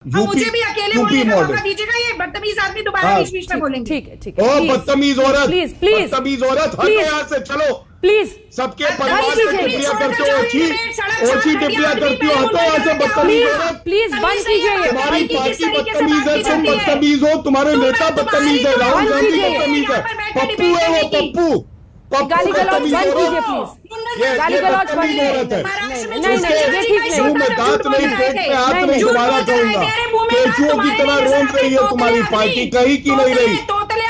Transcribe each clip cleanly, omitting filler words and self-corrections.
मुझे भी अकेले बोलने का मौका दीजिएगा, ये बदतमीज आदमी दोबारा बीच बीच में बोलेंगे। ठीक है, ठीक है। ओ बदतमीज औरत, प्लीज प्लीज बदतमीज औरत, हटो यहाँ से, चलो प्लीज। सबके परिवार से टिप्पणियां करते हो, ओछी टिप्पणियां करती हो, हटो यहाँ से बदतमीज औरत। प्लीज बंद कीजिए। तुम्हारी पार्टी बदतमीज है, तुम बदतमीज हो, तुम्हारे नेता बदतमीज है, राहुल गांधी बदतमीज है, पप्पू है वो, पप्पू गाली गलौज बंद कीजिए प्लीज। गाली गलौज बंद कीजिए। नहीं ये ठीक नहीं। मुंह में दांत नहीं, पेट में हाथ नहीं, दोबारा कहूंगा केचुओं की तरह रोक रही है तुम्हारी पार्टी, कहीं की नहीं रही।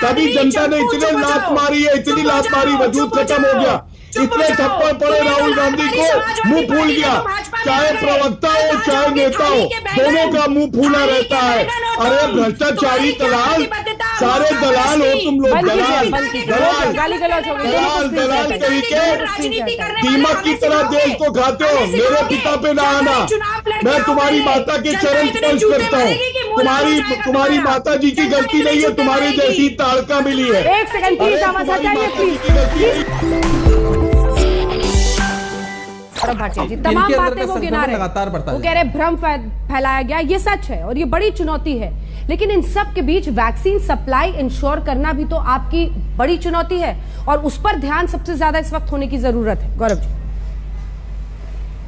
तभी जनता ने इतने लात मारी है, इतनी लात मारी, वजूद खत्म हो गया, इतने थप्पड़ पड़े राहुल गांधी को, मुंह फूल गया। चाहे प्रवक्ता हो चाहे नेता हो, दोनों का मुंह फूला रहता है। अरे भ्रष्टाचारी दलाल, सारे दलाल हो तुम लोग, दलाल दलाल कहीं के दीमक की तरह देश को खाते हो। मेरे पिता पे ना आना, मैं तुम्हारी माता के चरण स्पर्श करता हूँ। तुम्हारी माता जी की गलती नहीं है, तुम्हारी जैसी ताड़का मिली है। एक सेकंड प्लीज, आवाज हटाइए प्लीज। भाटिया जी तमाम बातें वो गिना रहे, वो कह रहे भ्रम फैलाया गया, ये सच है और ये बड़ी चुनौती है, लेकिन इन सब के बीच वैक्सीन सप्लाई इंश्योर करना भी तो आपकी बड़ी चुनौती है और उस पर ध्यान सबसे ज्यादा इस वक्त होने की जरूरत है। गौरव जी।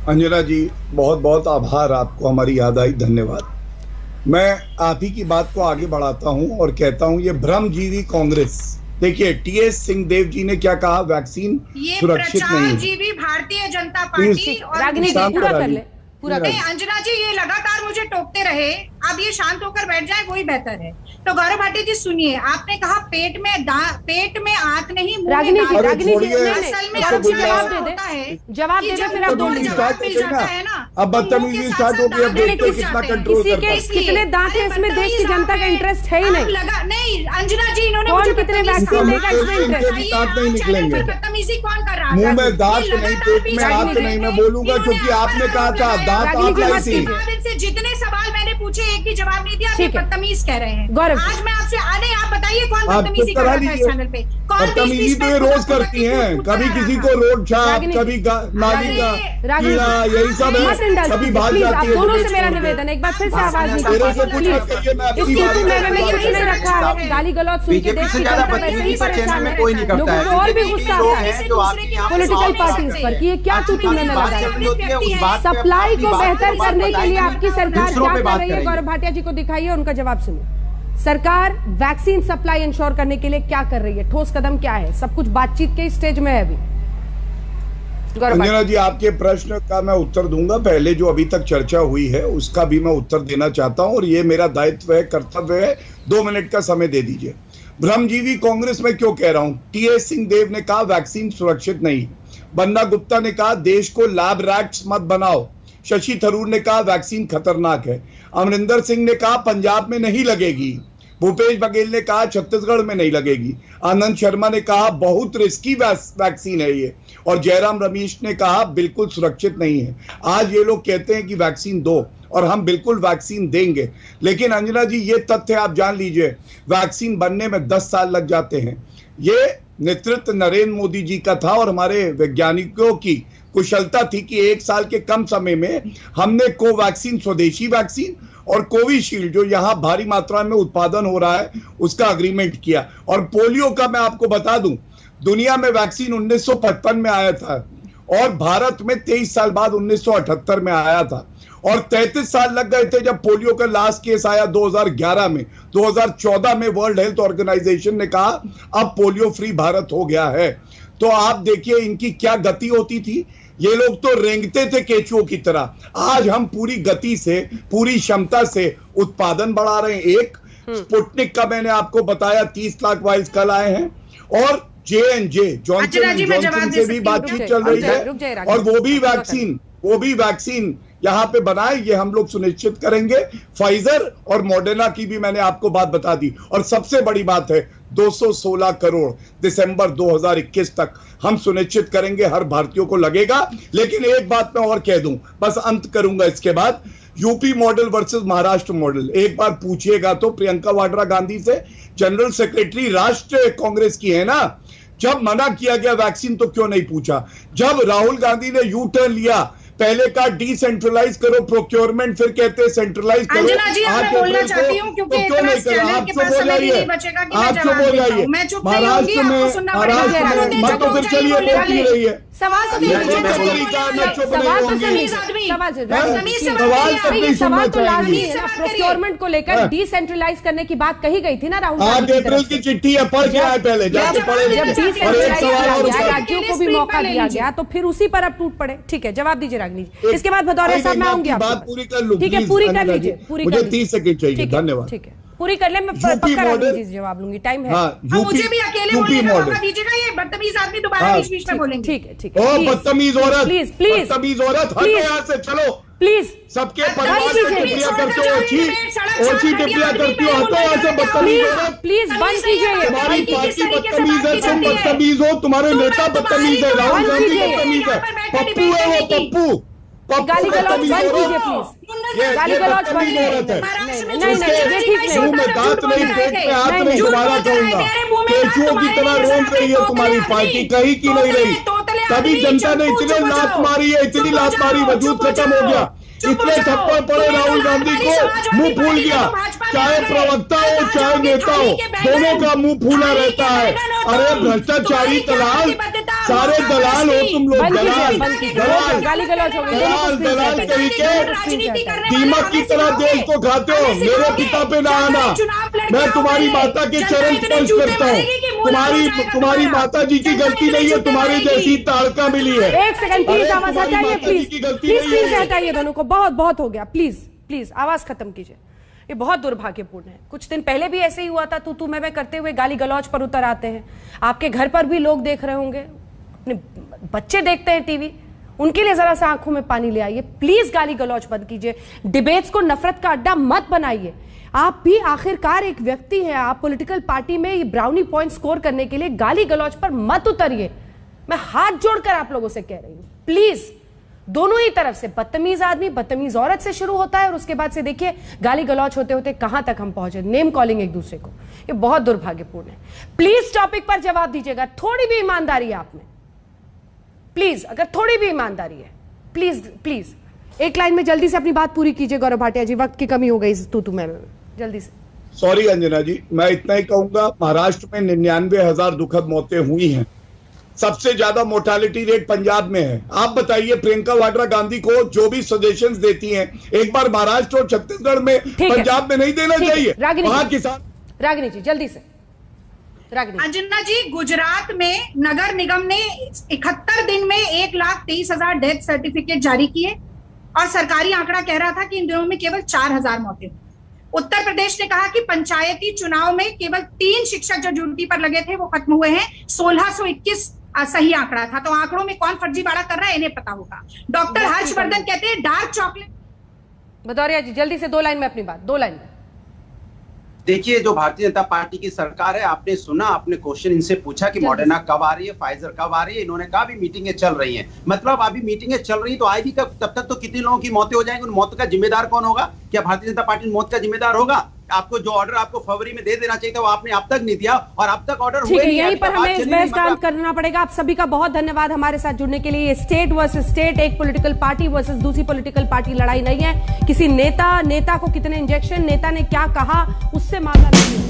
अंजना जी बहुत बहुत आभार, आपको हमारी याद आई, धन्यवाद। मैं आप ही की बात को आगे बढ़ाता हूं और कहता हूं ये भ्रमजीवी कांग्रेस, देखिए टीएस सिंहदेव जी ने क्या कहा, वैक्सीन सुरक्षित नहीं है। जीवी भारतीय जनता पार्टी और राजनीति पूरा कर ले, पूरा नहीं अंजना जी, ये लगातार मुझे टोकते रहे, अब ये शांत होकर बैठ जाए वही बेहतर है। तो गौरव भाटी जी सुनिए, आपने कहा पेट में आंख नहीं, राजनीति जवाब दे दे फिर आप बोल है ना। अब बदतमीजी स्टार्ट हो गई, अब देखते हैं कितना कंट्रोल करता है। कितने दांत है इसमें, देश की जनता का इंटरेस्ट है ही नहीं। नहीं अंजना जी, इन्होंने कौन कितने वैक्सीन देगा इसमें इंटरेस्ट, दांत नहीं निकलेंगे, बदतमीजी कौन कर रहा है? मुंह में दांत नहीं, पेट में हाथ नहीं, मैं बोलूंगा क्योंकि आपने कहा था दांत आप लाई थी। जितने सवाल मैंने पूछे एक भी जवाब नहीं दिया, आप बदतमीज कह रहे हैं। आज मैं आपसे आप बताइए कौन बदतमीजी कर रहा है इस चैनल पे? बदतमीजी तो ये रोज करती हैं, कभी किसी को रोड छाप, कभी नाली का कीड़ा, यही सब है, कभी भाग जाती है। दोनों से मेरा निवेदन है, एक बार फिर से आवाज निकालिए। गाली गलौज सुन के देश की जनता वैसे ही परेशान है, लोगों को और भी गुस्सा आता है पॉलिटिकल पार्टीज पर कि ये क्या तू तुमने लगाया। सप्लाई को बेहतर करने के लिए आपकी सरकार क्या कर रही है, गौरव भाटिया जी को दिखाइए, उनका जवाब सुनिए। सरकार वैक्सीन सप्लाई इंश्योर करने के लिए क्या कर रही है, ठोस कदम क्या है? सब कुछ बातचीत के स्टेज में है अभी। अंजना जी आपके प्रश्न का मैं उत्तर दूंगा, पहले जो अभी तक चर्चा हुई है उसका भी मैं उत्तर देना चाहता हूं और ये मेरा दायित्व है, कर्तव्य है। 2 मिनट का समय दे दीजिए। भ्रमजीवी कांग्रेस में क्यों कह रहा हूं? टीएस सिंहदेव ने कहा वैक्सीन सुरक्षित नहीं, बन्ना गुप्ता ने कहा देश को लैब रैट्स मत बनाओ, शशि थरूर ने कहा वैक्सीन खतरनाक है, अमरिंदर सिंह ने कहा पंजाब में नहीं लगेगी, भूपेश बघेल ने कहा छत्तीसगढ़ में नहीं लगेगी, आनंद शर्मा ने कहा बहुत रिस्की वैक्सीन है ये, और जयराम रमेश ने कहा बिल्कुल सुरक्षित नहीं है। आज ये लोग कहते हैं कि वैक्सीन दो और हम बिल्कुल वैक्सीन देंगे, लेकिन अंजना जी ये तथ्य आप जान लीजिए, वैक्सीन बनने में 10 साल लग जाते हैं। ये नेतृत्व नरेंद्र मोदी जी का था और हमारे वैज्ञानिकों की कुशलता थी कि 1 साल के कम समय में हमने कोवैक्सीन, स्वदेशी वैक्सीन और कोविशील्ड जो यहाँ भारी मात्रा में उत्पादन हो रहा है उसका अग्रीमेंट किया। और पोलियो का मैं आपको बता दूं, दुनिया में वैक्सीन 1955 में आया था और भारत में 23 साल बाद 1978 में आया था और 33 साल लग गए थे जब पोलियो का लास्ट केस आया 2011 में। 2014 में वर्ल्ड हेल्थ ऑर्गेनाइजेशन ने कहा अब पोलियो फ्री भारत हो गया है। तो आप देखिए इनकी क्या गति होती थी, ये लोग तो रेंगते थे केचुओं की तरह। आज हम पूरी गति से, पूरी क्षमता से उत्पादन बढ़ा रहे हैं। एक स्पुतनिक का मैंने आपको बताया 30 लाख वाइज कल आए हैं और J&J जॉनसन से भी बातचीत चल रही है और वो भी वैक्सीन यहाँ पे बनाए, ये हम लोग सुनिश्चित करेंगे। फाइजर और मॉडर्ना की भी मैंने आपको बात बता दी और सबसे बड़ी बात है 216 करोड़ दिसंबर 2021 तक हम सुनिश्चित करेंगे हर भारतीयों को लगेगा। लेकिन एक बात मैं और कह दूं, बस अंत करूंगा इसके बाद, UP model versus Maharashtra model एक बार पूछिएगा तो प्रियंका वाड्रा गांधी से, जनरल सेक्रेटरी राष्ट्रीय कांग्रेस की है ना, जब मना किया गया वैक्सीन तो क्यों नहीं पूछा? जब राहुल गांधी ने यू टर्न लिया पहले का डिसेंट्रलाइज करो प्रोक्योरमेंट, फिर कहते हैं सेंट्रलाइज करो। अंजना जी, मैं बोलना चाहती हूँ क्योंकि इतना चैनल के पास समय भी नहीं बचेगा कि मैं जवाब दे पाऊं। मैं चुप नहीं होंगी, आपको सुनना पड़ेगा। मैं तो फिर चलिए बोल नहीं रही है। सवाल तो प्रोक्योरमेंट को लेकर डिसेंट्रलाइज करने की बात कही गई थी ना राहुल गांधी अप्रैल की चिट्ठी है, पढ़ के आए पहले, जब डिसेंट्रलाइज राज्यों को भी मौका दिया गया तो फिर उसी पर अब टूट पड़े। ठीक है, जवाब दीजिए रागिनी जी। इसके बाद भदौरिया साहब मैं आऊंगी, बात पूरी कर लूं। ठीक है, पूरी कर लीजिए, पूरी कर 30 सेकंड चाहिए। धन्यवाद। ठीक है, पूरी कर ले, मैं पक्का रागिनी जी जवाब लूंगी, टाइम है। मुझे भी अकेले बोलने का मौका दीजिएगा, ये बदतमीज आदमी दोबारा बीच में बोलेंगे। ठीक है, ठीक है। बदतमीज औरत, प्लीज प्लीज बदतमीज औरत, हटो यहाँ से, चलो प्लीज। सबके परिवार से टिप्पणियां करते हो, ओछी टिप्पणियां करती हो, हटो यहाँ से बदतमीज औरत। प्लीज बंद कीजिए। तुम्हारी पार्टी बदतमीज है, तुम बदतमीज हो, तुम्हारे नेता बदतमीज है, राहुल गांधी बदतमीज है, पप्पू है वो, पप्पू। गाली गलौज बंद कीजिए प्लीज, गाली गलौज बंद कीजिए। नहीं नहीं, ये ठीक नहीं। मुंह में दांत नहीं, पेट में हाथ नहीं, दोबारा कहूंगा। केचुओं की तरह रोन रही है तुम्हारी पार्टी, कहीं की नहीं रही। तभी जनता ने इतने लात मारी है, इतनी लात मारी, वजूद खत्म हो गया। इतने थप्पड़ पड़े राहुल गांधी को, मुंह फूल गया। चाहे प्रवक्ता हो चाहे नेता हो, दोनों का मुंह फूला रहता है। अरे भ्रष्टाचारी दलाल, सारे दलाल हो तुम लोग, दलाल दलाल तरीके, दीमक की तरह देश को खाते हो। मेरे पिता पे ना आना, मैं तुम्हारी माता के चरण स्पर्श करता हूँ। तुम्हारी माता जी की गलती नहीं है, तुम्हारी जैसी ताड़का मिली है। एक सेकंड प्लीज, आवाज हटाइए प्लीज हटाइए दोनों को, बहुत बहुत हो गया। प्लीज प्लीज आवाज खत्म कीजिए, ये बहुत दुर्भाग्यपूर्ण है। कुछ दिन पहले भी ऐसे ही हुआ था, तू मैं करते हुए गाली गलौज पर उतर आते हैं। आपके घर पर भी लोग देख रहे होंगे, अपने बच्चे देखते हैं टीवी, उनके लिए जरा सा आंखों में पानी ले आइए। प्लीज गाली गलौज बंद कीजिए, डिबेट्स को नफरत का अड्डा मत बनाइए। आप भी आखिरकार एक व्यक्ति हैं, आप पॉलिटिकल पार्टी में ये ब्राउनी पॉइंट स्कोर करने के लिए गाली गलौज पर मत उतरिए। मैं हाथ जोड़कर आप लोगों से कह रही हूं, प्लीज। दोनों ही तरफ से बदतमीज आदमी बदतमीज औरत से शुरू होता है और उसके बाद से देखिए गाली गलौज होते होते कहां तक हम पहुंचे, नेम कॉलिंग एक दूसरे को। ये बहुत दुर्भाग्यपूर्ण है। प्लीज टॉपिक पर जवाब दीजिएगा, थोड़ी भी ईमानदारी है आप में, प्लीज। अगर थोड़ी भी ईमानदारी है, प्लीज प्लीज एक लाइन में जल्दी से अपनी बात पूरी कीजिए। गौरव भाटिया जी, वक्त की कमी हो गई तू मैं जल्दी से। सॉरी अंजना जी, मैं इतना ही कहूंगा, महाराष्ट्र में 99,000 दुखद मौतें हुई हैं। सबसे ज्यादा मोर्टालिटी रेट पंजाब में है। आप बताइए, प्रियंका वाड्रा गांधी को जो भी सजेशंस देती हैं, एक बार महाराष्ट्र और छत्तीसगढ़ में, पंजाब में नहीं देना चाहिए? वहां किसान। रागिनी जी जल्दी से। अंजना जी, गुजरात में नगर निगम ने 71 दिन में 1,23,000 डेथ सर्टिफिकेट जारी किए और सरकारी आंकड़ा कह रहा था कि इन दिनों में केवल 4,000 मौतें। उत्तर प्रदेश ने कहा कि पंचायती चुनाव में केवल 3 शिक्षक जो ड्यूटी पर लगे थे वो खत्म हुए हैं। 1621 सही आंकड़ा था। तो आंकड़ों में कौन फर्जीवाड़ा कर रहा है इन्हें पता होगा। डॉक्टर हर्षवर्धन कहते हैं डार्क चॉकलेट। भदौरिया जी जल्दी से 2 लाइन में अपनी बात, 2 लाइन में। देखिए, जो भारतीय जनता पार्टी की सरकार है, आपने सुना, आपने क्वेश्चन इनसे पूछा कि मॉडर्ना कब आ रही है, फाइजर कब आ रही है, इन्होंने कहा भी मीटिंगें चल रही हैं। मतलब अभी मीटिंगें चल रही तो आएगी कब? तब तक तो कितने लोगों की मौतें हो जाएंगी। उन मौत का जिम्मेदार कौन होगा? क्या भारतीय जनता पार्टी मौत का जिम्मेदार होगा? आपको जो ऑर्डर आपको फरवरी में दे देना चाहिए था, वो आपने अब तक नहीं दिया और अब तक ऑर्डर हुए नहीं। यहीं पर हमें इस बहस का अंत करना पड़ेगा। आप सभी का बहुत धन्यवाद हमारे साथ जुड़ने के लिए। स्टेट वर्सेस स्टेट, एक पॉलिटिकल पार्टी वर्सेस दूसरी पॉलिटिकल पार्टी लड़ाई नहीं है। किसी नेता को कितने इंजेक्शन, नेता ने क्या कहा, उससे मामला नहीं है।